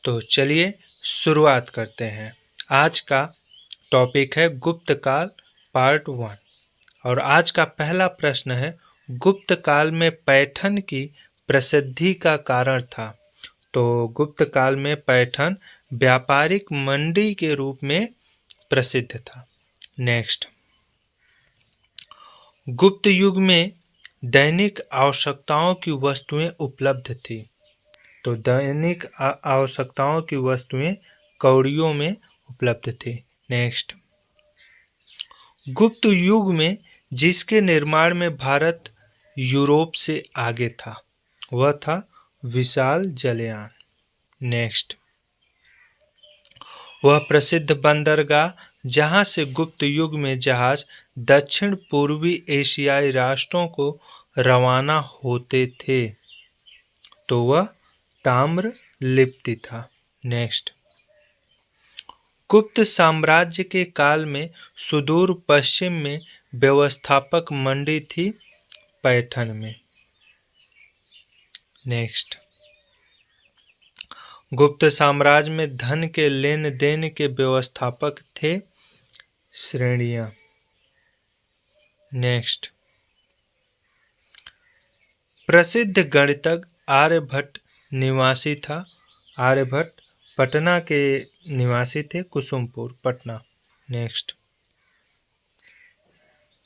तो चलिए शुरुआत करते हैं। आज का टॉपिक है गुप्त काल पार्ट 1 और आज का पहला प्रश्न है गुप्त काल में पैठन की प्रसिद्धि का कारण था। तो गुप्त काल में पैठन व्यापारिक मंडी के रूप में प्रसिद्ध था। नेक्स्ट, गुप्त युग में दैनिक आवश्यकताओं की वस्तुएं उपलब्ध थी। तो दैनिक आवश्यकताओं की वस्तुएं कौड़ियों में उपलब्ध थी। नेक्स्ट, गुप्त युग में जिसके निर्माण में भारत यूरोप से आगे था वह था विशाल जलयान। नेक्स्ट, वह प्रसिद्ध बंदरगाह जहां से गुप्त युग में जहाज दक्षिण पूर्वी एशियाई राष्ट्रों को रवाना होते थे, तो वह ताम्रलिप्ति था। नेक्स्ट, गुप्त साम्राज्य के काल में सुदूर पश्चिम में व्यवस्थापक मंडी थी पैठन में। नेक्स्ट, गुप्त साम्राज्य में धन के लेन देन के व्यवस्थापक थे श्रेणियां। नेक्स्ट, प्रसिद्ध गणितज्ञ आर्यभट्ट निवासी था। आर्यभट्ट पटना के निवासी थे, कुसुमपुर पटना। नेक्स्ट,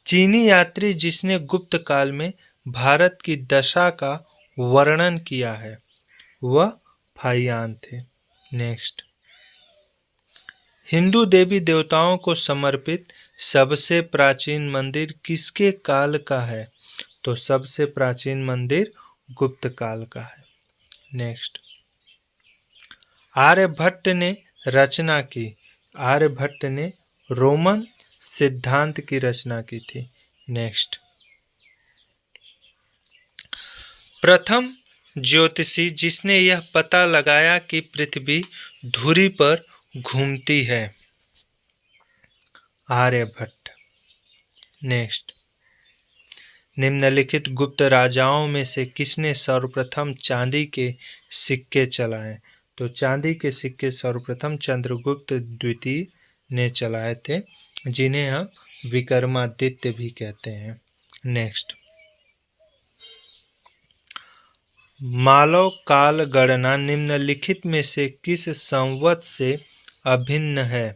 चीनी यात्री जिसने गुप्त काल में भारत की दशा का वर्णन किया है वह फाहियान थे। नेक्स्ट, हिंदू देवी देवताओं को समर्पित सबसे प्राचीन मंदिर किसके काल का है? तो सबसे प्राचीन मंदिर गुप्त काल का है। नेक्स्ट, आर्यभट्ट ने रचना की। आर्यभट्ट ने रोमन सिद्धांत की रचना की थी। नेक्स्ट, प्रथम ज्योतिषी जिसने यह पता लगाया कि पृथ्वी धुरी पर घूमती है, आर्यभट्ट। नेक्स्ट, निम्नलिखित गुप्त राजाओं में से किसने सर्वप्रथम चांदी के सिक्के चलाए? तो चांदी के सिक्के सर्वप्रथम चंद्रगुप्त द्वितीय ने चलाए थे, जिन्हें हम विक्रमादित्य भी कहते हैं। नेक्स्ट, मालव काल गणना निम्नलिखित में से किस संवत से अभिन्न है?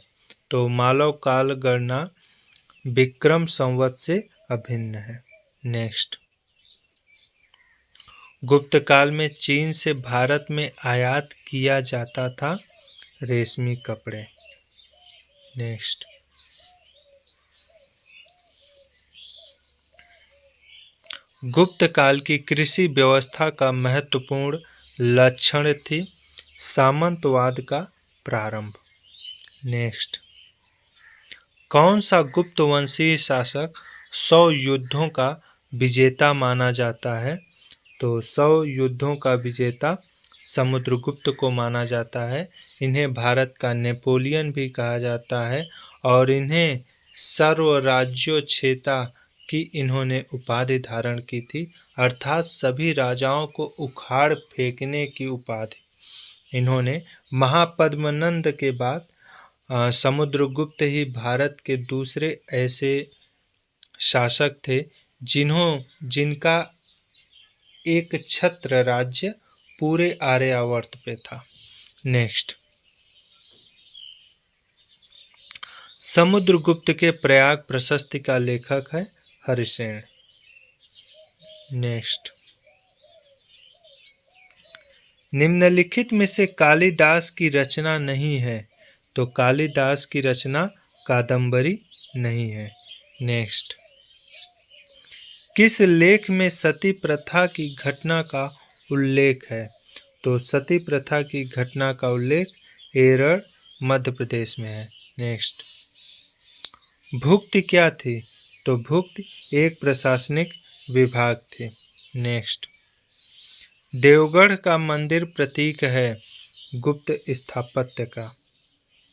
तो मालव काल गणना विक्रम संवत से अभिन्न है। नेक्स्ट, गुप्त काल में चीन से भारत में आयात किया जाता था रेशमी कपड़े। नेक्स्ट, गुप्त काल की कृषि व्यवस्था का महत्वपूर्ण लक्षण थी सामंतवाद का प्रारंभ। नेक्स्ट, कौन सा गुप्त वंशीय शासक 100 युद्धों का विजेता माना जाता है? तो 100 युद्धों का विजेता समुद्रगुप्त को माना जाता है। इन्हें भारत का नेपोलियन भी कहा जाता है और इन्हें सर्वराज्योच्छेता की इन्होंने उपाधि धारण की थी, अर्थात सभी राजाओं को उखाड़ फेंकने की उपाधि। इन्होंने महापद्मनंद के बाद समुद्रगुप्त ही भारत के दूसरे ऐसे शासक थे जिनका एक छत्र राज्य पूरे आर्यावर्त पे था। नेक्स्ट, समुद्रगुप्त के प्रयाग प्रशस्ति का लेखक है हरिसेन। नेक्स्ट, निम्नलिखित में से कालिदास की रचना नहीं है? तो कालिदास की रचना कादंबरी नहीं है। नेक्स्ट, किस लेख में सती प्रथा की घटना का उल्लेख है? तो सती प्रथा की घटना का उल्लेख एरड़ मध्य प्रदेश में है। नेक्स्ट, भुक्ति क्या थी? तो भुक्ति एक प्रशासनिक विभाग थी। नेक्स्ट, देवगढ़ का मंदिर प्रतीक है गुप्त स्थापत्य का।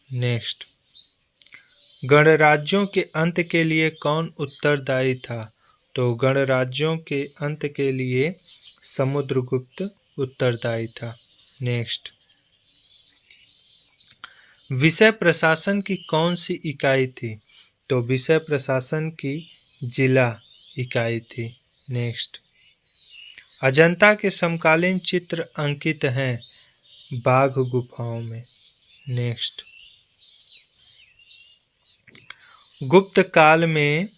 नेक्स्ट, गणराज्यों के अंत के लिए कौन उत्तरदायी था? तो गणराज्यों के अंत के लिए समुद्रगुप्त उत्तरदायी था। नेक्स्ट, विषय प्रशासन की कौन सी इकाई थी? तो विषय प्रशासन की जिला इकाई थी। नेक्स्ट, अजंता के समकालीन चित्र अंकित हैं बाघ गुफाओं में। नेक्स्ट, गुप्त काल में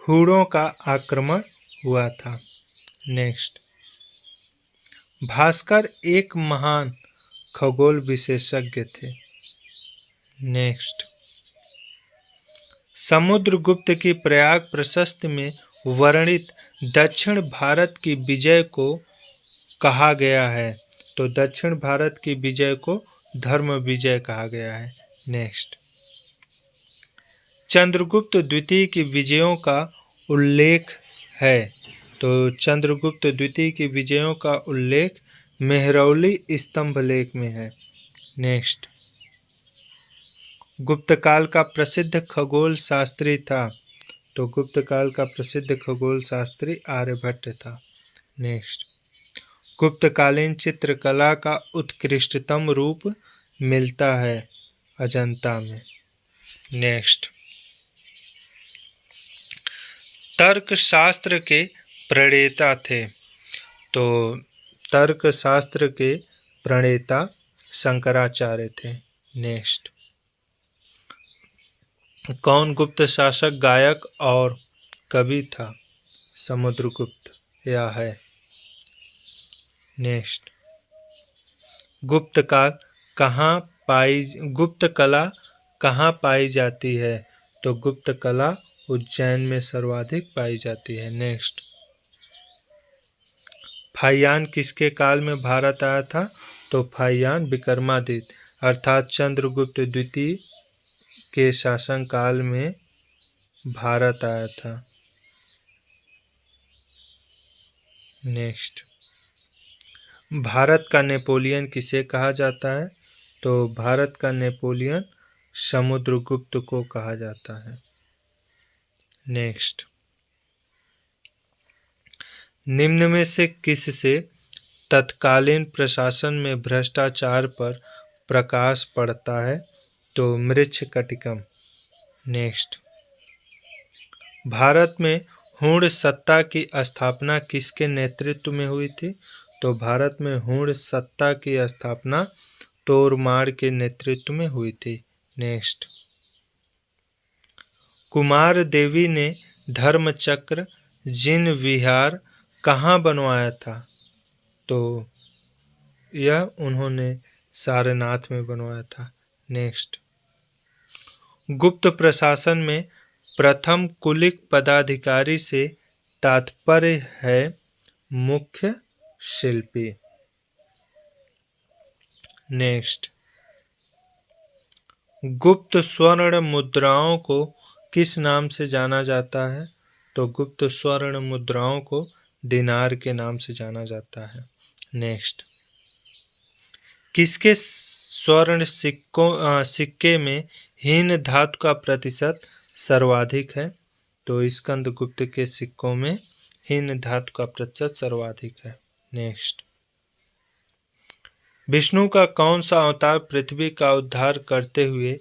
हुड़ों का आक्रमण हुआ था। नेक्स्ट, भास्कर एक महान खगोल विशेषज्ञ थे। नेक्स्ट, समुद्रगुप्त की प्रयाग प्रशस्ति में वर्णित दक्षिण भारत की विजय को कहा गया है। तो दक्षिण भारत की विजय को धर्म विजय कहा गया है। नेक्स्ट, चंद्रगुप्त द्वितीय की विजयों का उल्लेख है। तो चंद्रगुप्त द्वितीय की विजयों का उल्लेख मेहरौली स्तंभ लेख में है। नेक्स्ट, गुप्त काल का प्रसिद्ध खगोल शास्त्री था। तो गुप्त काल का प्रसिद्ध खगोल शास्त्री आर्यभट्ट था। नेक्स्ट, गुप्तकालीन चित्रकला का उत्कृष्टतम रूप मिलता है अजंता में। नेक्स्ट, तर्कशास्त्र के प्रणेता थे। तो तर्कशास्त्र के प्रणेता शंकराचार्य थे। नेक्स्ट, कौन गुप्त शासक, गायक और कवि था? समुद्रगुप्त यह है। नेक्स्ट, गुप्त कला कहाँ पाई जाती है? तो गुप्त कला उज्जैन में सर्वाधिक पाई जाती है। नेक्स्ट, फाहियान किसके काल में भारत आया था? तो फाहियान विक्रमादित्य अर्थात चंद्रगुप्त द्वितीय के शासन काल में भारत आया था। नेक्स्ट, भारत का नेपोलियन किसे कहा जाता है? तो भारत का नेपोलियन समुद्रगुप्त को कहा जाता है। नेक्स्ट, निम्न में से किससे तत्कालीन प्रशासन में भ्रष्टाचार पर प्रकाश पड़ता है? तो मृच्छकटिकम। नेक्स्ट, भारत में हुण सत्ता की स्थापना किसके नेतृत्व में हुई थी? तो भारत में हुण सत्ता की स्थापना तोरमाड़ के नेतृत्व में हुई थी। नेक्स्ट, कुमार देवी ने धर्मचक्र जिन विहार कहाँ बनवाया था? तो यह उन्होंने सारनाथ में बनवाया था। नेक्स्ट, गुप्त प्रशासन में प्रथम कुलिक पदाधिकारी से तात्पर्य है मुख्य शिल्पी। नेक्स्ट, गुप्त स्वर्ण मुद्राओं को किस नाम से जाना जाता है? तो गुप्त स्वर्ण मुद्राओं को दिनार के नाम से जाना जाता है। नेक्स्ट, किसके स्वर्ण सिक्के में हीन धातु का प्रतिशत सर्वाधिक है? तो स्कंदगुप्त के सिक्कों में हीन धातु का प्रतिशत सर्वाधिक है। नेक्स्ट, विष्णु का कौन सा अवतार पृथ्वी का उद्धार करते हुए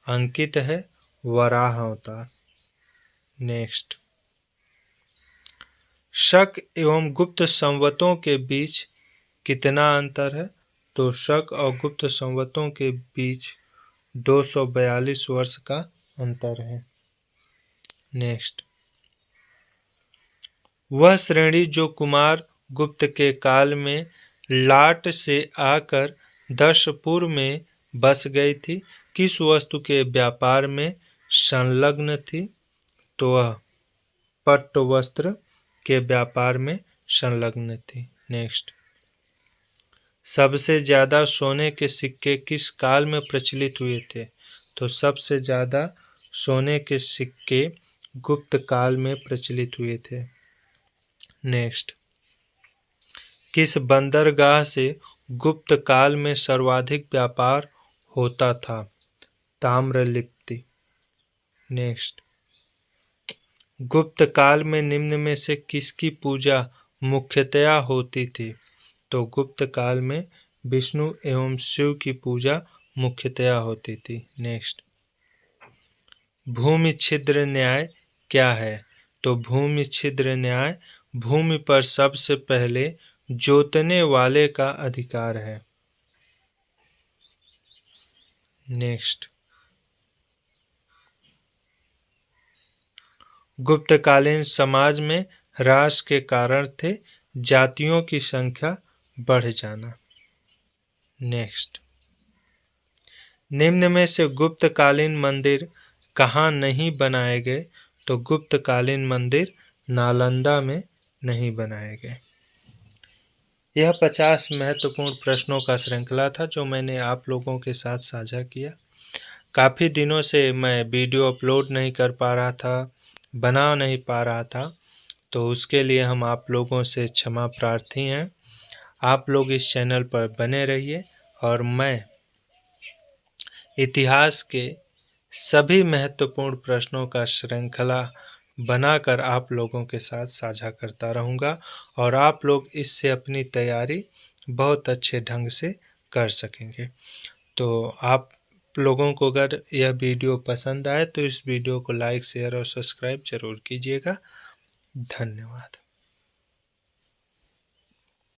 अंकित है? वराह अवतार। नेक्स्ट, शक एवं गुप्त संवतों के बीच कितना अंतर है? तो शक और गुप्त संवतों के बीच 242 वर्ष का अंतर है। नेक्स्ट, वह श्रेणी जो कुमार गुप्त के काल में लाट से आकर दर्शपुर में बस गई थी, किस वस्तु के व्यापार में संलग्न थी? तो वह पट्ट वस्त्र के व्यापार में संलग्न थी। नेक्स्ट, सबसे ज्यादा सोने के सिक्के किस काल में प्रचलित हुए थे? तो सबसे ज्यादा सोने के सिक्के गुप्त काल में प्रचलित हुए थे। नेक्स्ट, किस बंदरगाह से गुप्त काल में सर्वाधिक व्यापार होता था? ताम्रलिप्ति। नेक्स्ट, गुप्त काल में निम्न में से किसकी पूजा मुख्यतया होती थी? तो गुप्त काल में विष्णु एवं शिव की पूजा मुख्यतया होती थी। नेक्स्ट, भूमि छिद्र न्याय क्या है? तो भूमि छिद्र न्याय भूमि पर सबसे पहले जोतने वाले का अधिकार है। नेक्स्ट, गुप्तकालीन समाज में ह्रास के कारण थे जातियों की संख्या बढ़ जाना। नेक्स्ट, निम्न में से गुप्तकालीन मंदिर कहाँ नहीं बनाए गए? तो गुप्तकालीन मंदिर नालंदा में नहीं बनाए गए। यह 50 महत्वपूर्ण प्रश्नों का श्रृंखला था जो मैंने आप लोगों के साथ साझा किया। काफ़ी दिनों से मैं वीडियो अपलोड नहीं कर पा रहा था, बना नहीं पा रहा था, तो उसके लिए हम आप लोगों से क्षमा प्रार्थी हैं। आप लोग इस चैनल पर बने रहिए और मैं इतिहास के सभी महत्वपूर्ण प्रश्नों का श्रृंखला बनाकर आप लोगों के साथ साझा करता रहूँगा और आप लोग इससे अपनी तैयारी बहुत अच्छे ढंग से कर सकेंगे। तो आप लोगों को अगर यह वीडियो पसंद आए तो इस वीडियो को लाइक, शेयर और सब्सक्राइब जरूर कीजिएगा। धन्यवाद।